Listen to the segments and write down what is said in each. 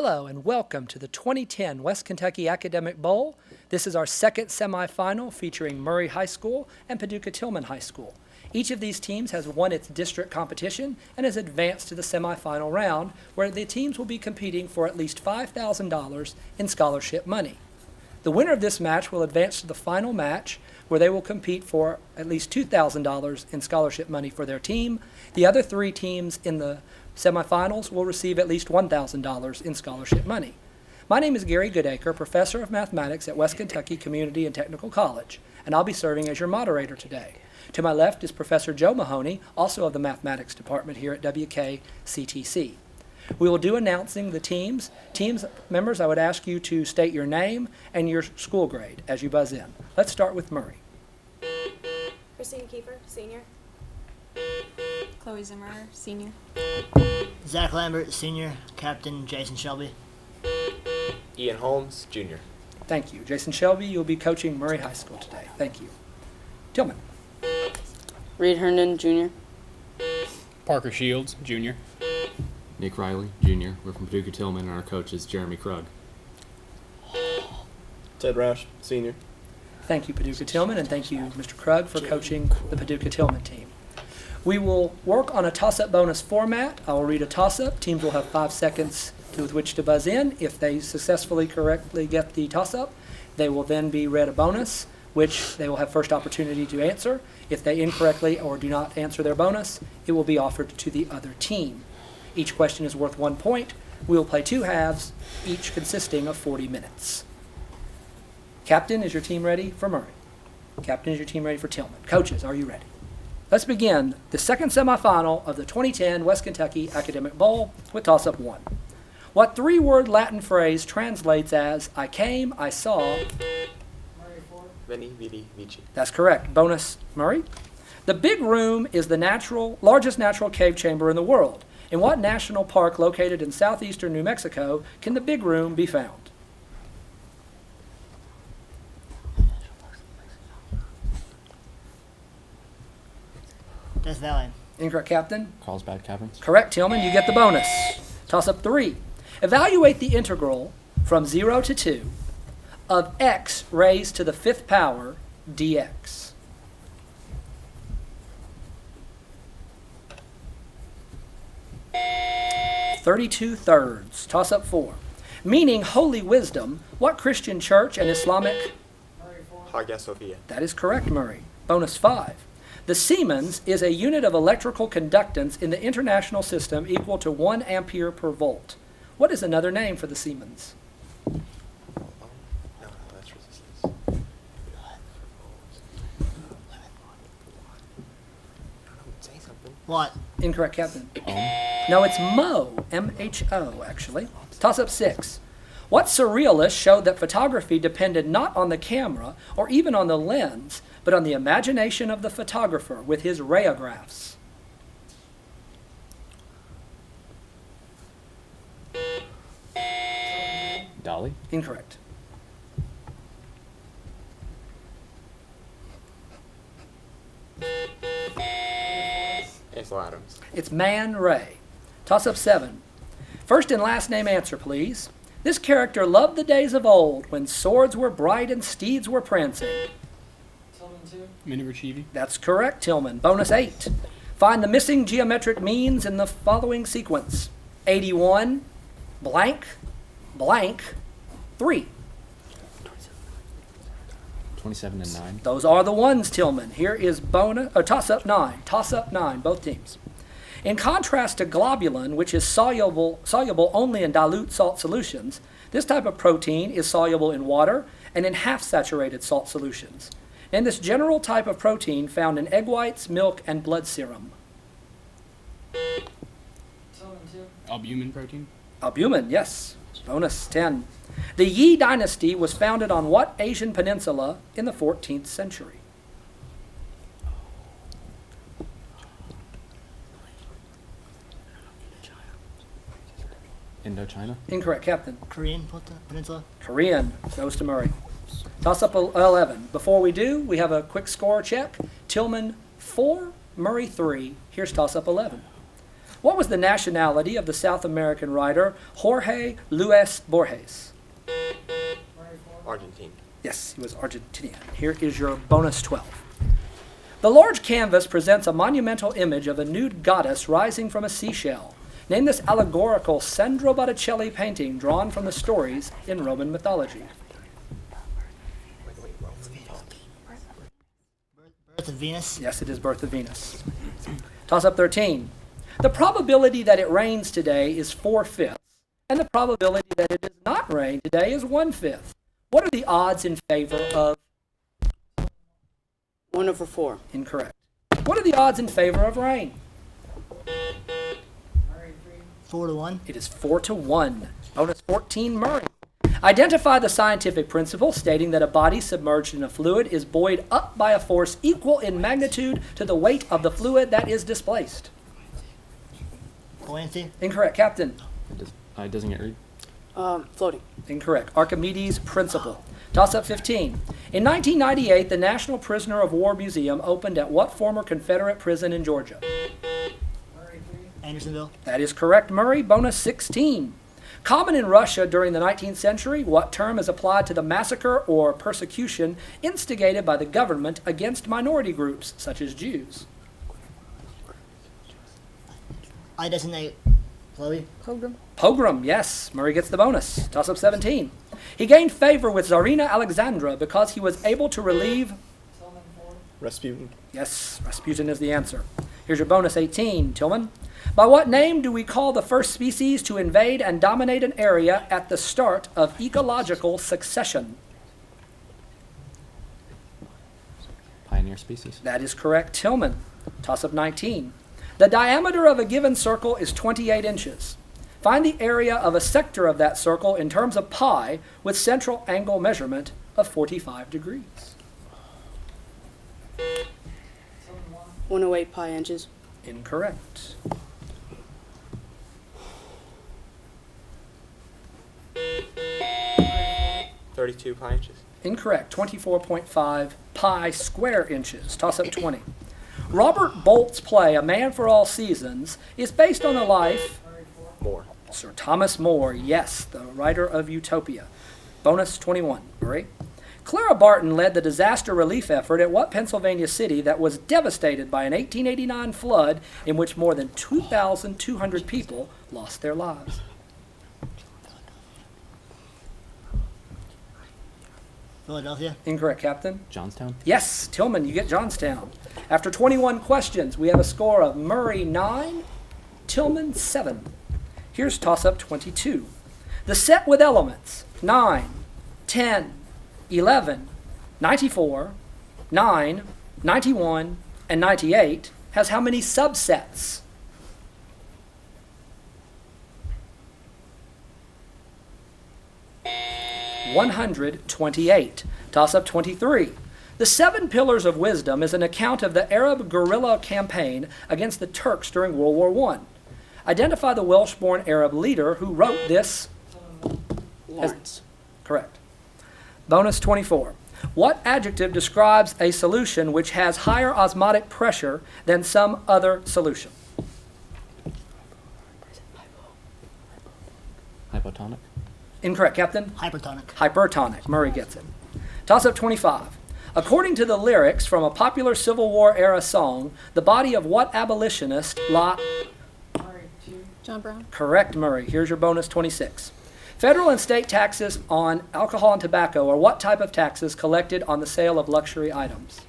Hello and welcome to the 2010 West Kentucky Academic Bowl. This is our second semifinal featuring Murray High School and Paducah Tilghman High School. Each of these teams has won its district competition and has advanced to the semifinal round, where the teams will be competing for at least $5,000 in scholarship money. The winner of this match will advance to the final match, where they will compete for at least $2,000 in scholarship money for their team. The other three teams in the semifinals will receive at least $1,000 in scholarship money. My name is Gary Goodaker, Professor of Mathematics at West Kentucky Community and Technical College, and I'll be serving as your moderator today. To my left is Professor Joe Mahoney, also of the Mathematics Department here at WKCTC. We will do announcing the teams. Teams members, I would ask you to state your name and your school grade as you buzz in. Let's start with Murray. Christine Kiefer, senior. Chloe Zimmerer, senior. Zach Lambert, senior. Captain Jason Shelby. Ian Holmes, junior. Thank you. Jason Shelby, you'll be coaching Murray High School today. Thank you. Tilghman. Reed Herndon, junior. Parker Shields, junior. Nick Riley, junior. We're from Paducah Tilghman, and our coach is Jeremy Krug. Ted Roush, senior. Thank you, Paducah Tilghman, and thank you, Mr. Krug, for coaching the Paducah Tilghman team. We will work on a toss-up bonus format. I will read a toss-up. Teams will have 5 seconds with which to buzz in. If they successfully correctly get the toss-up, they will then be read a bonus, which they will have first opportunity to answer. If they incorrectly or do not answer their bonus, it will be offered to the other team. Each question is worth 1 point. We will play 2 halves, each consisting of 40 minutes. Captain, is your team ready for Murray? Captain, is your team ready for Tilghman? Coaches, are you ready? Let's begin the second semifinal of the 2010 West Kentucky Academic Bowl with toss-up 1. What 3-word Latin phrase translates as, I came, I saw? Veni, Vidi, Vici. That's correct. Bonus, Murray. The Big Room is the largest natural cave chamber in the world. In what national park located in southeastern New Mexico can the Big Room be found? Death Valley. Incorrect, Captain. Carlsbad Caverns. Correct, Tilghman. You get the bonus. Toss-up 3. Evaluate the integral from 0 to 2 of x raised to the 5th power dx. (32/3). Toss-up 4. Meaning holy wisdom, what Christian church and Islamic? Hagia Sophia. That is correct, Murray. Bonus 5. The Siemens is a unit of electrical conductance in the international system equal to 1 ampere per volt. What is another name for the Siemens? No, that's resistance. Say something. What? Incorrect, Captain. No, it's Mo, M-H-O, actually. Toss-up 6. What surrealist showed that photography depended not on the camera or even on the lens, but on the imagination of the photographer with his rayographs? Dolly. Incorrect. Ansel Adams. It's Man Ray. Toss-up 7. First and last name answer, please. This character loved the days of old when swords were bright and steeds were prancing. Miniver Cheevy. That's correct, Tilghman. Bonus 8. Find the missing geometric means in the following sequence. 81, blank, blank, 3. 27 and 9. Those are the ones, Tilghman. Here is toss-up 9. Toss-up 9, both teams. In contrast to globulin, which is soluble only in dilute salt solutions, this type of protein is soluble in water and in half-saturated salt solutions. And this general type of protein found in egg whites, milk, and blood serum. Albumin protein. Albumin, yes. Bonus 10. The Yi dynasty was founded on what Asian peninsula in the 14th century? Indochina. Incorrect, Captain. Korean Peninsula. Korean goes to Murray. Toss-up 11. Before we do, we have a quick score check. Tilghman 4, Murray 3. Here's toss-up 11. What was the nationality of the South American writer Jorge Luis Borges? Argentine. Yes, he was Argentinian. Here is your bonus 12. The large canvas presents a monumental image of a nude goddess rising from a seashell. Name this allegorical Sandro Botticelli painting drawn from the stories in Roman mythology. Birth of Venus. Yes, it is Birth of Venus. Toss up 13. The probability that it rains today is 4/5, and the probability that it does not rain today is 1/5. What are the odds in favor of? 1/4. Incorrect. What are the odds in favor of rain? 4-1. It is 4-1. Bonus 14, Murray. Identify the scientific principle stating that a body submerged in a fluid is buoyed up by a force equal in magnitude to the weight of the fluid that is displaced. Buoyancy. Incorrect. Captain. It doesn't get read. Floating. Incorrect. Archimedes' principle. Toss up 15. In 1998, the National Prisoner of War Museum opened at what former Confederate prison in Georgia? Andersonville. That is correct, Murray. Bonus 16. Common in Russia during the 19th century, what term is applied to the massacre or persecution instigated by the government against minority groups, such as Jews? I designate Chloe. Pogrom, yes. Murray gets the bonus. Toss up 17. He gained favor with Tsarina Alexandra because he was able to relieve... Rasputin. Yes, Rasputin is the answer. Here's your bonus 18, Tilghman. By what name do we call the first species to invade and dominate an area at the start of ecological succession? Pioneer species. That is correct, Tilghman. Toss up 19. The diameter of a given circle is 28 inches. Find the area of a sector of that circle in terms of pi with central angle measurement of 45 degrees. 108 pi inches. Incorrect. $32 pi inches. Incorrect. 24.5 pi square inches. Toss up 20. Robert Bolt's play, A Man for All Seasons, is based on the life... More. Sir Thomas More, yes, the writer of Utopia. Bonus 21. Murray. Clara Barton led the disaster relief effort at what Pennsylvania city that was devastated by an 1889 flood in which more than 2,200 people lost their lives? Philadelphia. Incorrect, Captain. Johnstown. Yes, Tilghman, you get Johnstown. After 21 questions, we have a score of Murray 9, Tilghman 7. Here's toss-up 22. The set with elements 9, 10, 11, 94, 9, 91, and 98 has how many subsets? $128. Toss up 23. The Seven Pillars of Wisdom is an account of the Arab guerrilla campaign against the Turks during World War I. Identify the Welsh-born Arab leader who wrote this. Lawrence. Correct. Bonus 24. What adjective describes a solution which has higher osmotic pressure than some other solution? Hypotonic. Incorrect, Captain. Hypertonic. Hypertonic. Murray gets it. Toss up 25. According to the lyrics from a popular Civil War era song, the body of what abolitionist John Brown. Correct, Murray. Here's your bonus 26. Federal and state taxes on alcohol and tobacco are what type of taxes collected on the sale of luxury items?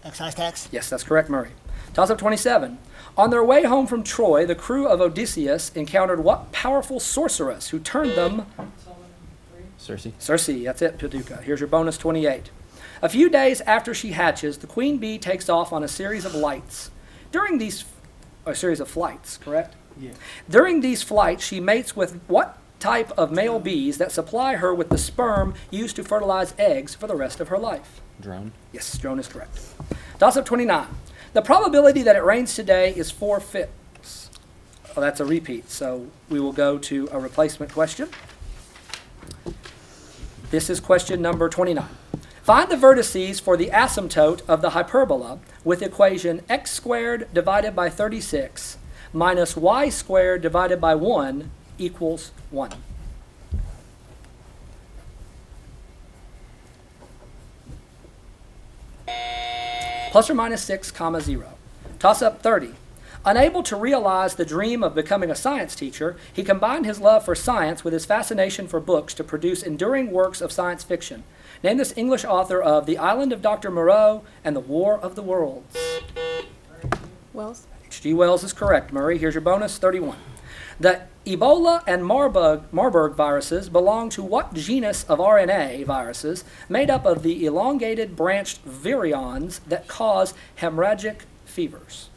Excise tax. Yes, that's correct, Murray. Toss up 27. On their way home from Troy, the crew of Odysseus encountered what powerful sorceress who turned them... Circe. Circe, that's it, Paducah. Here's your bonus 28. A few days after she hatches, the queen bee takes off on a series of lights. A series of flights, correct? Yeah. During these flights, she mates with what type of male bees that supply her with the sperm used to fertilize eggs for the rest of her life? Drone. Yes, drone is correct. Toss up 29. The probability that it rains today is 4/5. Oh, that's a repeat, so we will go to a replacement question. This is question number 29. Find the vertices for the asymptote of the hyperbola with equation x squared divided by 36 minus y squared divided by 1 equals 1. Plus or minus 6, comma 0. Toss up 30. Unable to realize the dream of becoming a science teacher, he combined his love for science with his fascination for books to produce enduring works of science fiction. Name this English author of The Island of Dr. Moreau and The War of the Worlds. Wells. H.G. Wells is correct. Murray, here's your bonus, 31. The Ebola and Marburg viruses belong to what genus of RNA viruses made up of the elongated branched virions that cause hemorrhagic fevers?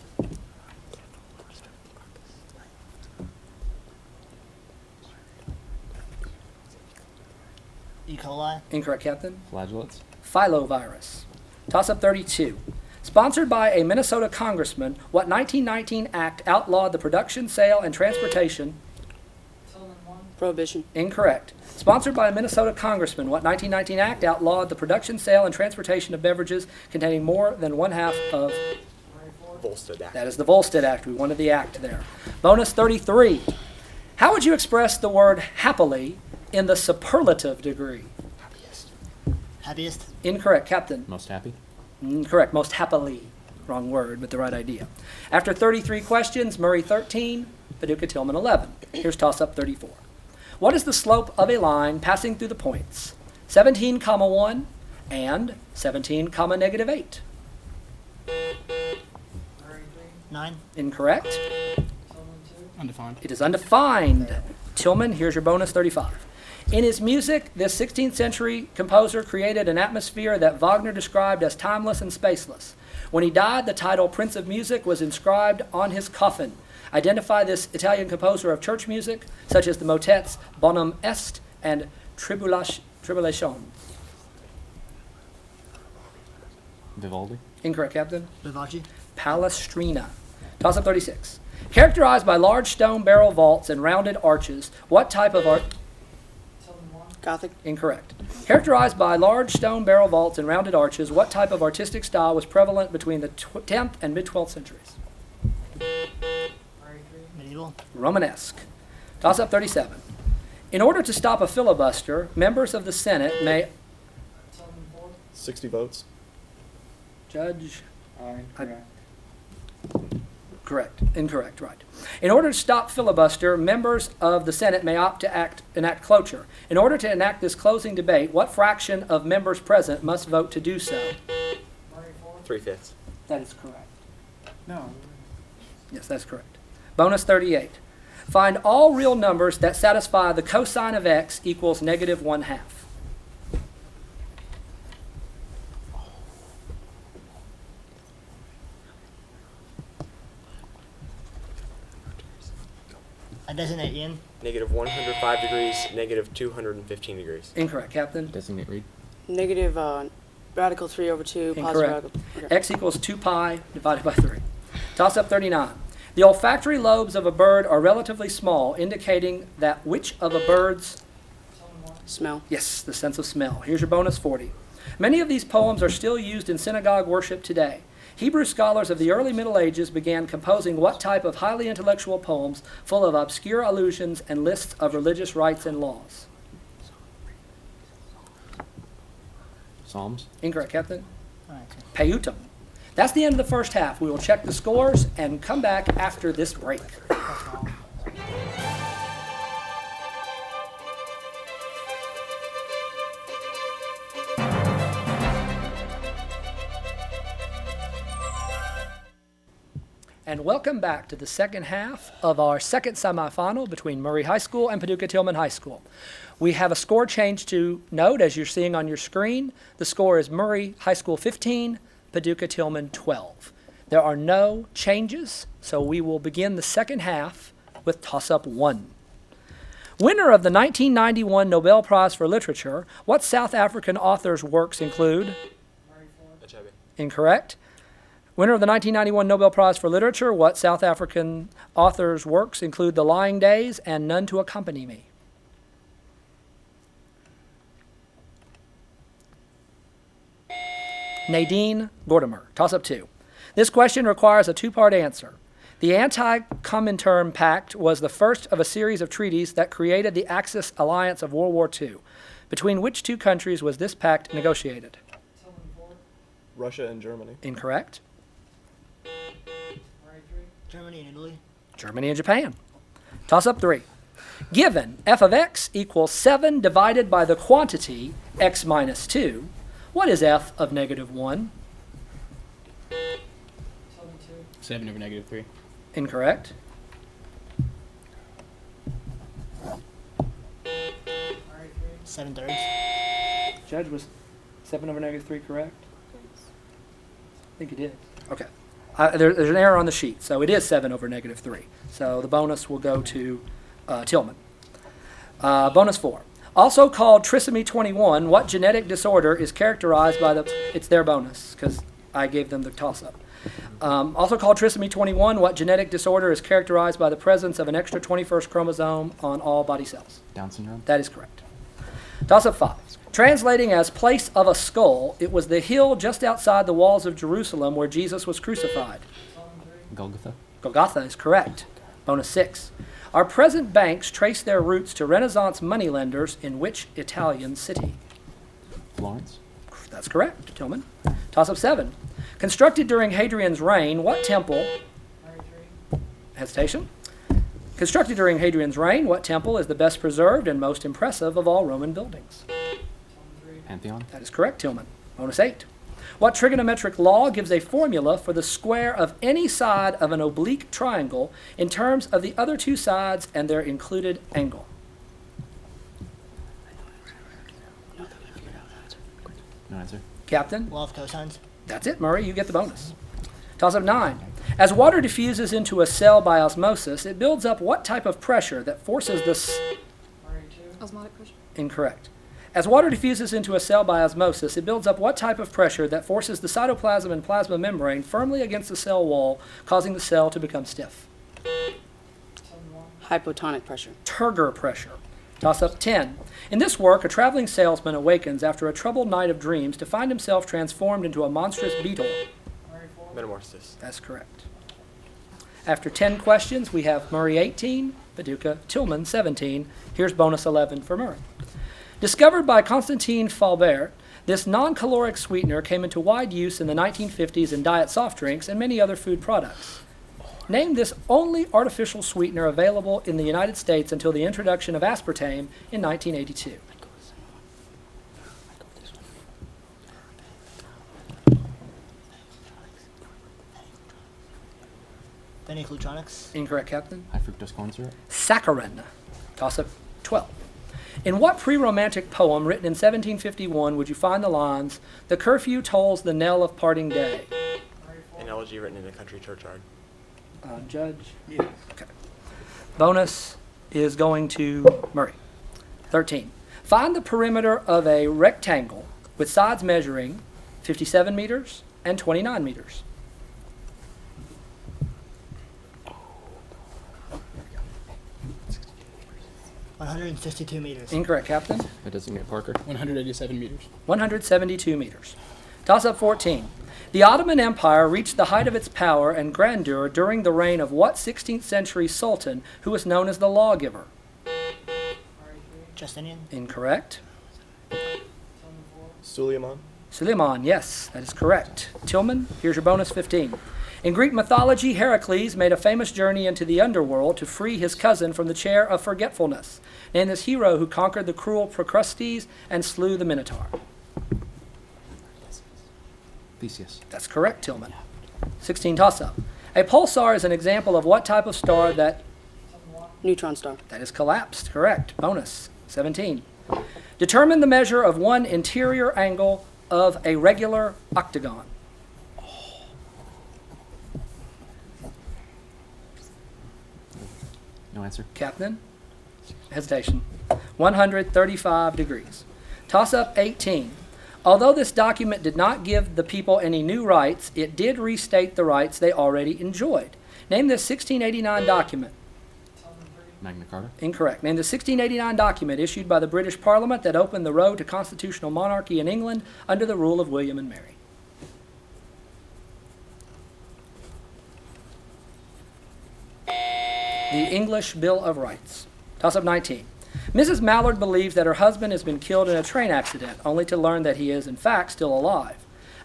E. coli. Incorrect, Captain. Flagellates. Filovirus. Toss up 32. Sponsored by a Minnesota congressman, what 1919 act outlawed the production, sale, and transportation? Prohibition. Incorrect. Sponsored by a Minnesota congressman, what 1919 act outlawed the production, sale, and transportation of beverages containing more than one half of? Volstead Act. That is the Volstead Act. We wanted the act there. Bonus 33. How would you express the word happily in the superlative degree? Happiest. Incorrect, Captain. Most happy. Correct, most happily. Wrong word, but the right idea. After 33 questions, Murray 13, Paducah Tilghman 11. Here's toss-up 34. What is the slope of a line passing through the points 17, 1 and 17, negative 8? 9. Incorrect. Undefined. It is undefined. Tilghman, here's your bonus 35. In his music, this 16th century composer created an atmosphere that Wagner described as timeless and spaceless. When he died, the title Prince of Music was inscribed on his coffin. Identify this Italian composer of church music, such as the motets Bonum Est and Tribulation. Vivaldi. Incorrect, Captain. Vivace. Palestrina. Toss up 36. Characterized by large stone barrel vaults and rounded arches, what type of art? Gothic. Incorrect. Characterized by large stone barrel vaults and rounded arches, what type of artistic style was prevalent between the 10th and mid-12th centuries? Medieval. Romanesque. Toss up 37. In order to stop a filibuster, members of the Senate may 60 votes. judge. Correct. Incorrect. Right. In order to stop filibuster, members of the Senate may opt to enact cloture. In order to enact this closing debate, what fraction of members present must vote to do so? 3/5. That is correct. No. Yes, that's correct. Bonus 38. Find all real numbers that satisfy the cosine of x equals negative 1/2. I designate Ian. Negative 105 degrees, negative 215 degrees. Incorrect, Captain. Designate Reed. Negative radical 3 over 2. Positive Incorrect. radical. Okay. X equals 2 pi divided by 3. Toss up 39. The olfactory lobes of a bird are relatively small, indicating that which of a bird's? Smell. Yes, the sense of smell. Here's your bonus 40. Many of these poems are still used in synagogue worship today. Hebrew scholars of the early Middle Ages began composing what type of highly intellectual poems full of obscure allusions and lists of religious rites and laws? Psalms. Incorrect, Captain. All right. Peyutim. That's the end of the first half. We will check the scores and come back after this break. And welcome back to the second half of our second semifinal between Murray High School and Paducah Tilghman High School. We have a score change to note as you're seeing on your screen. The score is Murray High School 15, Paducah Tilghman 12. There are no changes, so we will begin the second half with toss-up 1. Winner of the 1991 Nobel Prize for Literature, what South African author's works include? Achebe. Incorrect. Winner of the 1991 Nobel Prize for Literature, what South African author's works include The Lying Days and None to Accompany Me? Nadine Gordimer. Toss-up 2. This question requires a two-part answer. The Anti-Comintern Pact was the first of a series of treaties that created the Axis alliance of World War II. Between which two countries was this pact negotiated? Russia and Germany. Incorrect. Germany and Italy. Germany and Japan. Toss-up 3. Given f of x equals 7 divided by the quantity x minus 2, what is f of negative 1? 7 over negative 3. Incorrect. Seven thirds. Judge, was 7 over negative 3 correct? I think it is. Okay. There's an error on the sheet, so it is 7 over negative 3. So the bonus will go to Tilghman. Bonus 4. Also called trisomy 21, what genetic disorder is characterized by the... It's their bonus, because I gave them the toss-up. Also called trisomy 21, what genetic disorder is characterized by the presence of an extra 21st chromosome on all body cells? Down syndrome. That is correct. Toss-up 5. Translating as place of a skull, it was the hill just outside the walls of Jerusalem where Jesus was crucified. Golgotha. Golgotha is correct. Bonus 6. Our present banks trace their roots to Renaissance moneylenders in which Italian city? Florence. That's correct, Tillman. Toss-up 7. Constructed during Hadrian's reign, what temple... Hesitation. Constructed during Hadrian's reign, what temple is the best preserved and most impressive of all Roman buildings? Pantheon. That is correct, Tillman. Bonus 8. What trigonometric law gives a formula for the square of any side of an oblique triangle in terms of the other two sides and their included angle? No answer. Captain? Law of cosines. That's it, Murray. You get the bonus. Toss-up 9. As water diffuses into a cell by osmosis, it builds up what type of pressure that forces the... Osmotic pressure. Incorrect. As water diffuses into a cell by osmosis, it builds up what type of pressure that forces the cytoplasm and plasma membrane firmly against the cell wall, causing the cell to become stiff? Hypotonic pressure. Turgor pressure. Toss-up 10. In this work, a traveling salesman awakens after a troubled night of dreams to find himself transformed into a monstrous beetle. Metamorphosis. That's correct. After 10 questions, we have Murray 18, Paducah, Tilghman 17. Here's bonus 11 for Murray. Discovered by Constantin Faubert, this non-caloric sweetener came into wide use in the 1950s in diet soft drinks and many other food products. Name this only artificial sweetener available in the United States until the introduction of aspartame in 1982. Phenylglutronics. Incorrect, Captain. High fructose corn syrup. Saccharin. Toss-up 12. In what pre-romantic poem written in 1751 would you find the lines, "The curfew tolls the knell of parting day"? An elegy written in a country churchyard. Judge? Yeah. Okay. Bonus is going to Murray. 13. Find the perimeter of a rectangle with sides measuring 57 meters and 29 meters. 162 meters. Incorrect, Captain. That doesn't get Parker. 187 meters. 172 meters. Toss-up 14. The Ottoman Empire reached the height of its power and grandeur during the reign of what 16th century sultan who was known as the lawgiver? Justinian. Incorrect. Suleiman. Suleiman, yes, that is correct. Tilghman, here's your bonus 15. In Greek mythology, Heracles made a famous journey into the underworld to free his cousin from the chair of forgetfulness. Name this hero who conquered the cruel Procrustes and slew the Minotaur. Theseus. That's correct, Tilghman. 16 toss-up. A pulsar is an example of what type of star that Neutron star. is collapsed. Correct. Bonus 17. Determine the measure of one interior angle of a regular octagon. No answer. Captain? Hesitation. 135 degrees. Toss-up 18. Although this document did not give the people any new rights, it did restate the rights they already enjoyed. Name this 1689 document. Magna Carta. Incorrect. Name the 1689 document issued by the British Parliament that opened the road to constitutional monarchy in England under the rule of William and Mary. The English Bill of Rights. Toss-up 19. Mrs. Mallard believes that her husband has been killed in a train accident, only to learn that he is, in fact, still alive.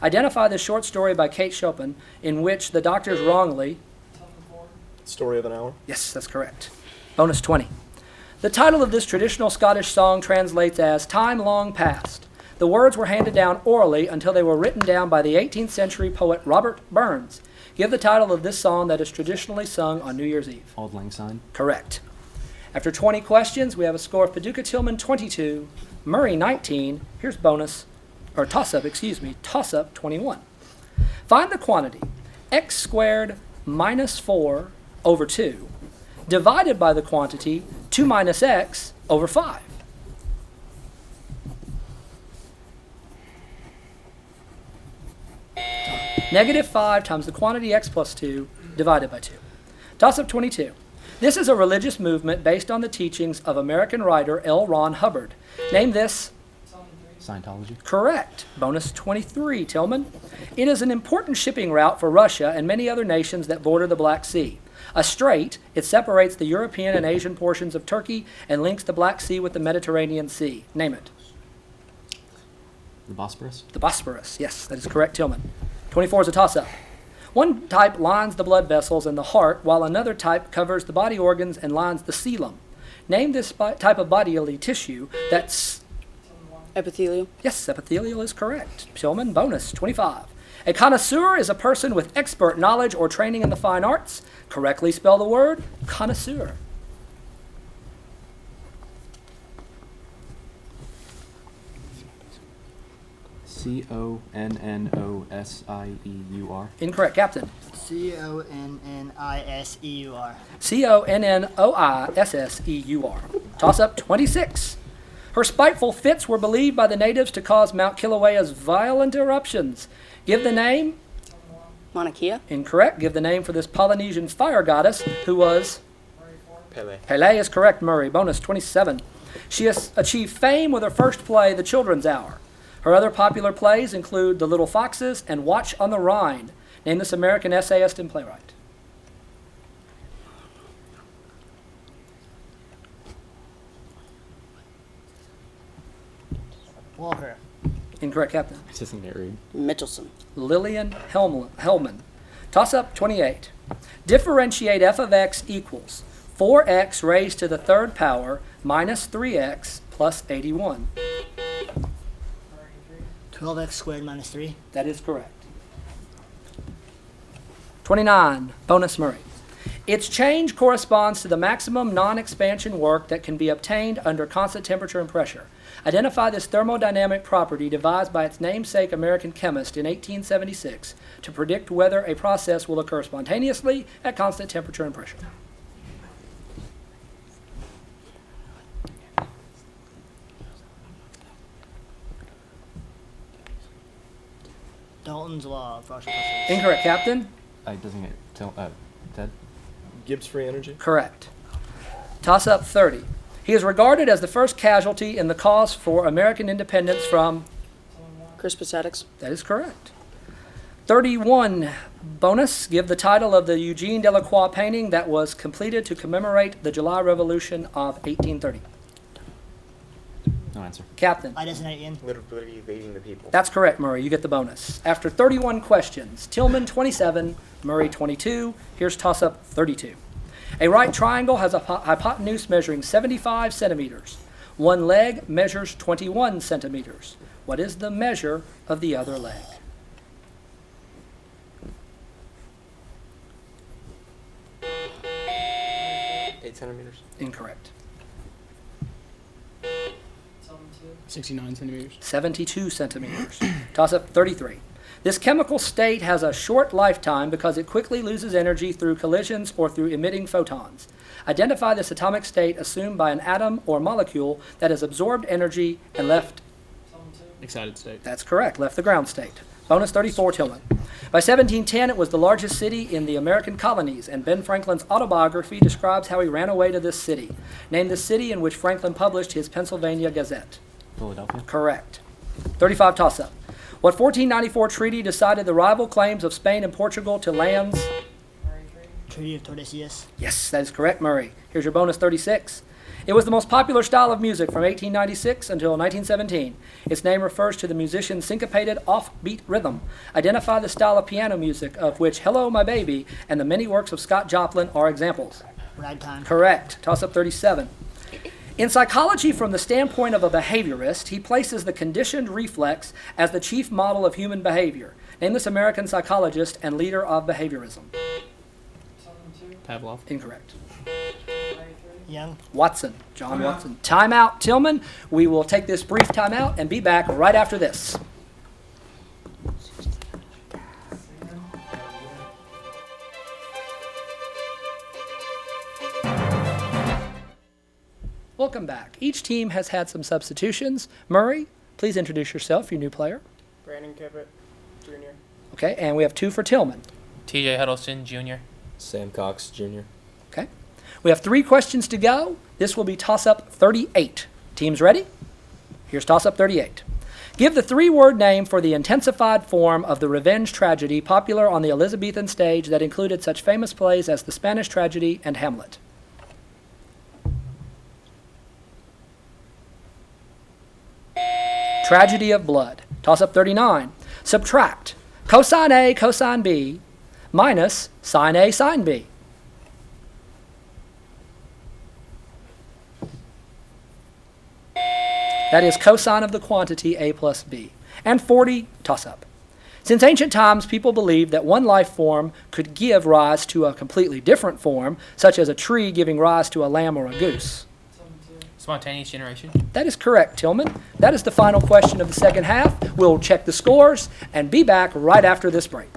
Identify this short story by Kate Chopin in which the doctors wrongly... Story of an Hour. Yes, that's correct. Bonus 20. The title of this traditional Scottish song translates as Time Long Past. The words were handed down orally until they were written down by the 18th century poet Robert Burns. Give the title of this song that is traditionally sung on New Year's Eve. Auld Lang Syne. Correct. After 20 questions, we have a score of Paducah Tilghman 22, Murray 19. Here's toss-up 21. Find the quantity x squared minus 4 over 2 divided by the quantity 2 minus x over 5. Negative 5 times the quantity x plus 2 divided by 2. Toss-up 22. This is a religious movement based on the teachings of American writer L. Ron Hubbard. Name this. Scientology. Correct. Bonus 23, Tilghman. It is an important shipping route for Russia and many other nations that border the Black Sea. A strait, it separates the European and Asian portions of Turkey and links the Black Sea with the Mediterranean Sea. Name it. The Bosporus. The Bosporus. Yes, that is correct, Tilghman. 24 is a toss-up. One type lines the blood vessels and the heart, while another type covers the body organs and lines the coelom. Name this type of bodily tissue that's... Epithelial. Yes, epithelial is correct. Tilghman, bonus 25. A connoisseur is a person with expert knowledge or training in the fine arts. Correctly spell the word connoisseur. Connosseur. Incorrect, Captain. Conniseur. Connoisseur. Toss-up 26. Her spiteful fits were believed by the natives to cause Mount Kilauea's violent eruptions. Give the name. Mauna Kea. Incorrect. Give the name for this Polynesian fire goddess who was... Pele. Pele is correct, Murray. Bonus 27. She has achieved fame with her first play, The Children's Hour. Her other popular plays include The Little Foxes and Watch on the Rhine. Name this American essayist and playwright. Walker. Incorrect, Captain. It doesn't get read. Mitchelson. Lillian Hellman. Toss-up 28. Differentiate f of x equals 4x raised to the third power minus 3x plus 81. 12x squared minus 3. That is correct. 29. Bonus Murray. Its change corresponds to the maximum non-expansion work that can be obtained under constant temperature and pressure. Identify this thermodynamic property devised by its namesake American chemist in 1876 to predict whether a process will occur spontaneously at constant temperature and pressure. Dalton's law of partial pressures. Incorrect, Captain. It doesn't get Ted. Gibbs free energy. Correct. Toss-up 30. He is regarded as the first casualty in the cause for American independence from... Crispus Attucks. That is correct. 31. Bonus. Give the title of the Eugene Delacroix painting that was completed to commemorate the July Revolution of 1830. No answer. Captain. I designate Ian. Literally leading the people. That's correct, Murray. You get the bonus. After 31 questions, Tilghman 27, Murray 22. Here's toss-up 32. A right triangle has a hypotenuse measuring 75 centimeters. One leg measures 21 centimeters. What is the measure of the other leg? Eight centimeters. Incorrect. 69 centimeters. 72 centimeters. Toss-up 33. This chemical state has a short lifetime because it quickly loses energy through collisions or through emitting photons. Identify this atomic state assumed by an atom or molecule that has absorbed energy and left... Excited state. That's correct, left the ground state. Bonus 34, Tilghman. By 1710, it was the largest city in the American colonies, and Ben Franklin's autobiography describes how he ran away to this city. Name the city in which Franklin published his Pennsylvania Gazette. Philadelphia. Correct. 35 toss-up. What 1494 treaty decided the rival claims of Spain and Portugal to lands? Treaty of Tordesillas. Yes, that is correct, Murray. Here's your bonus 36. It was the most popular style of music from 1896 until 1917. Its name refers to the musician's syncopated, offbeat rhythm. Identify the style of piano music of which Hello, My Baby and the many works of Scott Joplin are examples. Ragtime. Correct. Toss up 37. In psychology, from the standpoint of a behaviorist, he places the conditioned reflex as the chief model of human behavior. Name this American psychologist and leader of behaviorism. Pavlov. Incorrect. Young. Watson. John Watson. Timeout, Tilghman. We will take this brief timeout and be back right after this. Welcome back. Each team has had some substitutions. Murray, please introduce yourself, your new player. Brandon Kipper, Jr. Okay, and we have two for Tilghman. TJ Huddleston, Jr. Sam Cox, Jr. Okay. We have 3 questions to go. This will be toss-up 38. Teams ready? Here's toss-up 38. Give the 3-word name for the intensified form of the revenge tragedy popular on the Elizabethan stage that included such famous plays as The Spanish Tragedy and Hamlet. Tragedy of blood. Toss-up 39. Subtract cosine A, cosine B, minus sine A, sine B. That is cosine of the quantity A plus B. And 40, toss-up. Since ancient times, people believed that one life form could give rise to a completely different form, such as a tree giving rise to a lamb or a goose. Spontaneous generation. That is correct, Tilghman. That is the final question of the second half. We'll check the scores and be back right after this break.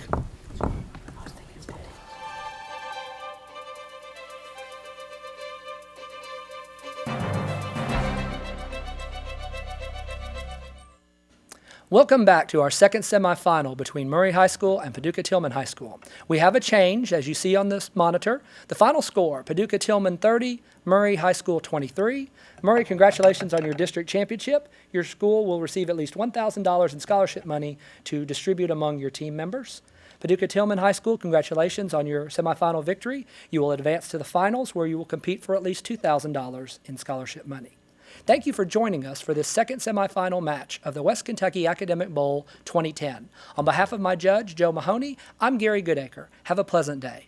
Welcome back to our second semifinal between Murray High School and Paducah Tilghman High School. We have a change, as you see on this monitor. The final score, Paducah Tilghman 30, Murray High School 23. Murray, congratulations on your district championship. Your school will receive at least $1,000 in scholarship money to distribute among your team members. Paducah Tilghman High School, congratulations on your semifinal victory. You will advance to the finals where you will compete for at least $2,000 in scholarship money. Thank you for joining us for this second semifinal match of the West Kentucky Academic Bowl 2010. On behalf of my judge, Joe Mahoney, I'm Gary Goodaker. Have a pleasant day.